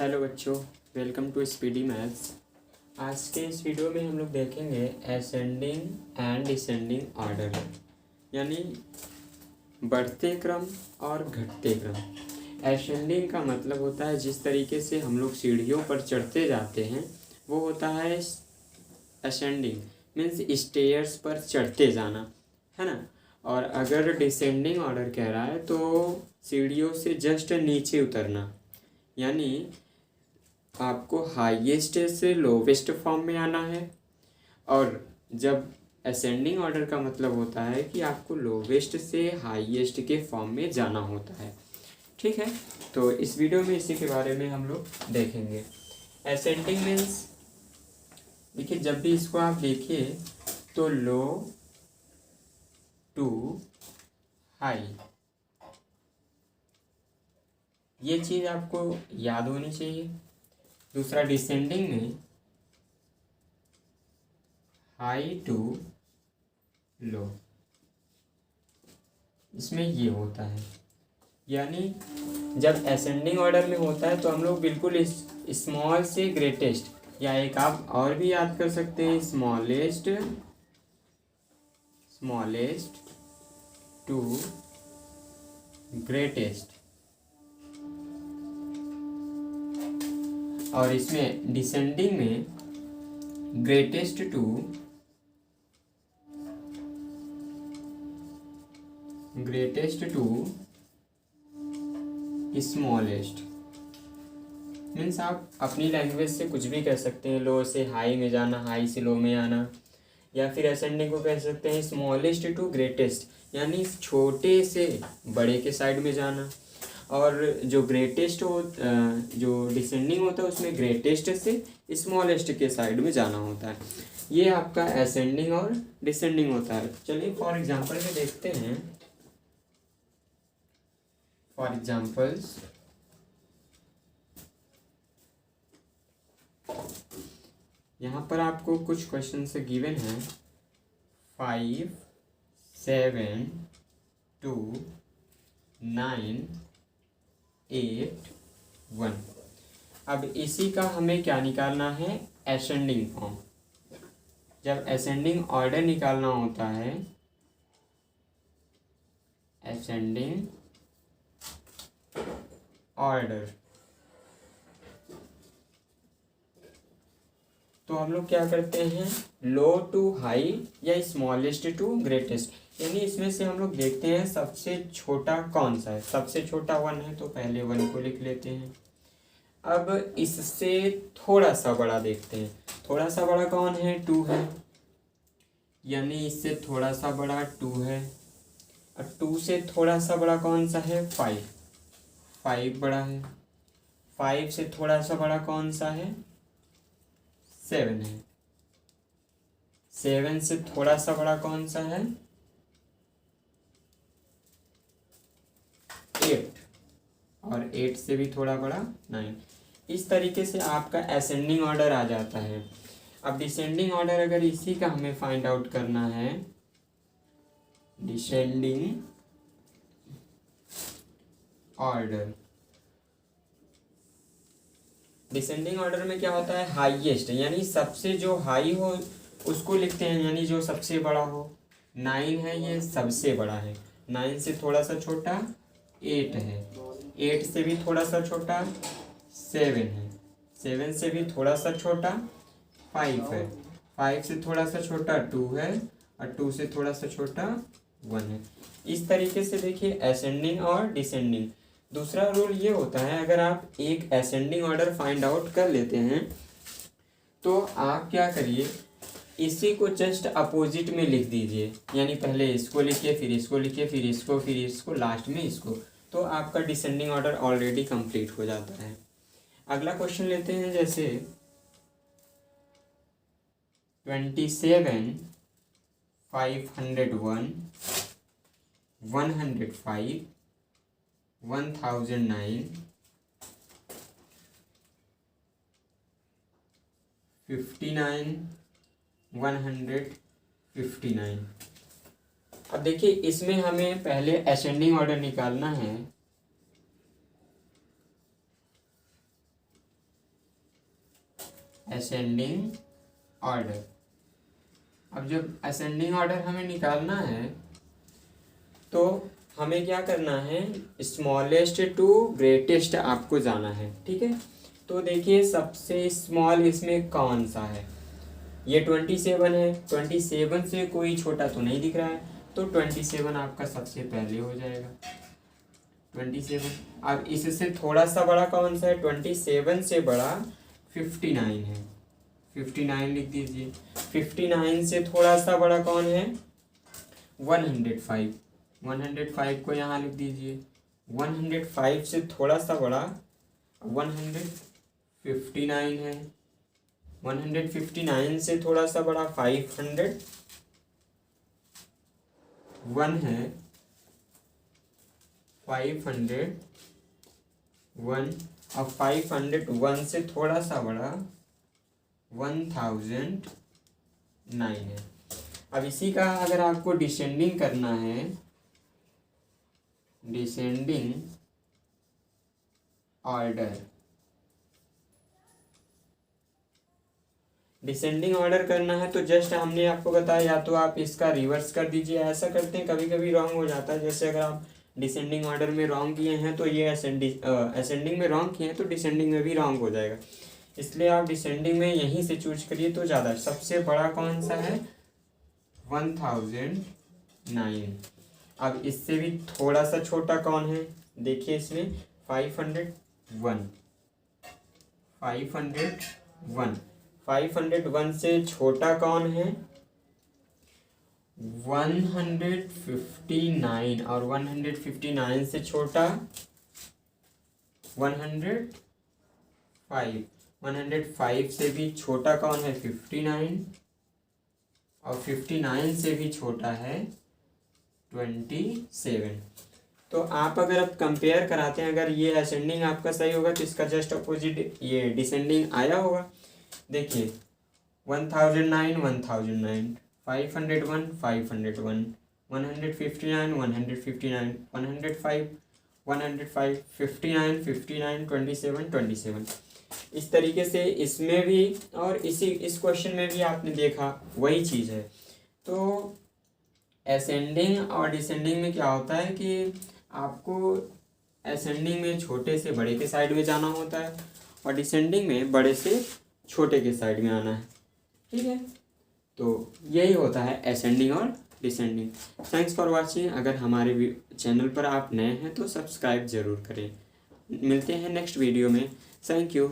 Hello बच्चों, welcome to speedy maths. आज के इस वीडियो में हम लोग देखेंगे असेंडिंग एंड डिसेंडिंग ऑर्डर, यानी बढ़ते क्रम और घटते क्रम। असेंडिंग का मतलब होता है जिस तरीके से हम लोग सीढ़ियों पर चढ़ते जाते हैं वो होता है असेंडिंग, मीन्स स्टेयर्स पर चढ़ते जाना, है ना। और अगर डिसेंडिंग ऑर्डर कह रहा है तो सीढ़ियों से जस्ट नीचे उतरना, यानी आपको हाईएस्ट से लोवेस्ट फॉर्म में आना है। और जब असेंडिंग ऑर्डर का मतलब होता है कि आपको लोवेस्ट से हाईएस्ट के फॉर्म में जाना होता है। ठीक है, तो इस वीडियो में इसी के बारे में हम लोग देखेंगे। असेंडिंग मीन्स, देखिए जब भी इसको आप देखिए तो लो टू हाई, ये चीज़ आपको याद होनी चाहिए। दूसरा डिसेंडिंग में हाई टू लो, इसमें ये होता है। यानी जब असेंडिंग ऑर्डर में होता है तो हम लोग बिल्कुल स्मॉल से ग्रेटेस्ट, या एक आप और भी याद कर सकते हैं स्मॉलेस्ट टू ग्रेटेस्ट। और इसमें डिसेंडिंग में ग्रेटेस्ट टू स्मॉलेस्ट। मीन्स आप अपनी लैंग्वेज से कुछ भी कह सकते हैं, लो से हाई में जाना, हाई से लो में आना, या फिर असेंडिंग को कह सकते हैं स्मॉलेस्ट टू ग्रेटेस्ट, यानी छोटे से बड़े के साइड में जाना। और जो ग्रेटेस्ट हो, जो डिसेंडिंग होता है उसमें ग्रेटेस्ट से स्मॉलेस्ट के साइड में जाना होता है। ये आपका असेंडिंग और डिसेंडिंग होता है। चलिए फॉर एग्जांपल में देखते हैं। फॉर एग्जांपल्स, यहाँ पर आपको कुछ क्वेश्चन से गिवन है 5, 7, 2, 9, 8, 1। अब इसी का हमें क्या निकालना है, असेंडिंग फॉर्म। जब असेंडिंग ऑर्डर निकालना होता है, असेंडिंग ऑर्डर, तो हम लोग क्या करते हैं, लो टू हाई या स्मॉलेस्ट टू ग्रेटेस्ट, यानी इसमें से हम लोग देखते हैं सबसे छोटा कौन सा है। सबसे छोटा 1 है तो पहले 1 को लिख लेते हैं। अब इससे थोड़ा सा बड़ा देखते हैं, थोड़ा सा बड़ा कौन है, 2 है, यानी इससे थोड़ा सा बड़ा 2 है। और 2 से थोड़ा सा बड़ा कौन सा है, 5 बड़ा है। 5 से थोड़ा सा बड़ा कौन सा है, 7 है। 7 से थोड़ा सा बड़ा कौन सा है, 8। और 8 से भी थोड़ा बड़ा 9। इस तरीके से आपका असेंडिंग ऑर्डर आ जाता है। अब डिसेंडिंग ऑर्डर अगर इसी का हमें फाइंड आउट करना है, डिसेंडिंग ऑर्डर, डिसेंडिंग ऑर्डर में क्या होता है, हाईएस्ट, यानी सबसे जो हाई हो उसको लिखते हैं, यानी जो सबसे बड़ा हो। 9 है, ये सबसे बड़ा है। 9 से थोड़ा सा छोटा 8 है। 8 से भी थोड़ा सा छोटा 7 है। 7 से भी थोड़ा सा छोटा 5 है। 5 से थोड़ा सा छोटा 2 है। और 2 से थोड़ा सा छोटा 1 है। इस तरीके से देखिए असेंडिंग और डिसेंडिंग। दूसरा रूल ये होता है, अगर आप एक असेंडिंग ऑर्डर फाइंड आउट कर लेते हैं तो आप क्या करिए, इसी को जस्ट अपोजिट में लिख दीजिए, यानी पहले इसको लिखिए, फिर इसको लिखिए, फिर इसको, लास्ट में इसको, तो आपका डिसेंडिंग ऑर्डर ऑलरेडी कंप्लीट हो जाता है। अगला क्वेश्चन लेते हैं, जैसे 27, 501, 105, 1009, 59, 159। अब देखिए इसमें हमें पहले असेंडिंग ऑर्डर निकालना है। Ascending order. अब जब असेंडिंग ऑर्डर हमें निकालना है तो हमें क्या करना है, स्मॉलेस्ट टू ग्रेटेस्ट आपको जाना है, ठीक है। तो देखिए सबसे स्मॉल इसमें कौन सा है, ये 27 है, 27 से कोई छोटा तो नहीं दिख रहा है, तो 27 आपका सबसे पहले हो जाएगा 27। अब इससे थोड़ा सा बड़ा कौन सा है, 27 से बड़ा 59 है, 59 लिख दीजिए। 59 से थोड़ा सा बड़ा कौन है, 105, 105 को यहाँ लिख दीजिए। 105 से थोड़ा सा बड़ा 159 है। 159 से थोड़ा सा बड़ा 501 है, 501। अब 501 से थोड़ा सा बड़ा 1009 है। अब इसी का अगर आपको डिसेंडिंग करना है, डिसेंडिंग ऑर्डर, डिसेंडिंग ऑर्डर करना है तो जस्ट हमने आपको बताया, या तो आप इसका रिवर्स कर दीजिए, ऐसा करते हैं कभी कभी रॉन्ग हो जाता है। जैसे अगर आप डिसेंडिंग ऑर्डर में रॉन्ग किए हैं तो ये असेंडिंग में रॉन्ग किए हैं तो डिसेंडिंग में भी रॉन्ग हो जाएगा, इसलिए आप डिसेंडिंग में यहीं से चूज करिए तो ज़्यादा। सबसे बड़ा कौन सा है, 1009। अब इससे भी थोड़ा सा छोटा कौन है, देखिए इसमें 501, 501 से छोटा कौन है, 159, और 159 से छोटा 105, 105 से भी छोटा कौन है, 59, और 59 से भी छोटा है 27। तो आप अगर अब कंपेयर कराते हैं, अगर ये असेंडिंग आपका सही होगा तो इसका जस्ट अपोजिट ये डिसेंडिंग आया होगा। देखिए 1009, 1009, 501, 501, 159, 159, 105, 105, 59, 59, 27, 27। इस तरीके से इसमें भी और इस क्वेश्चन में भी आपने देखा वही चीज़ है। तो असेंडिंग और डिसेंडिंग में क्या होता है कि आपको असेंडिंग में छोटे से बड़े के साइड में जाना होता है और डिसेंडिंग में बड़े से छोटे के साइड में आना है, ठीक है। तो यही होता है असेंडिंग और डिसेंडिंग। Thanks for watching. अगर हमारे चैनल पर आप नए हैं तो सब्सक्राइब ज़रूर करें। मिलते हैं नेक्स्ट वीडियो में। Thank you.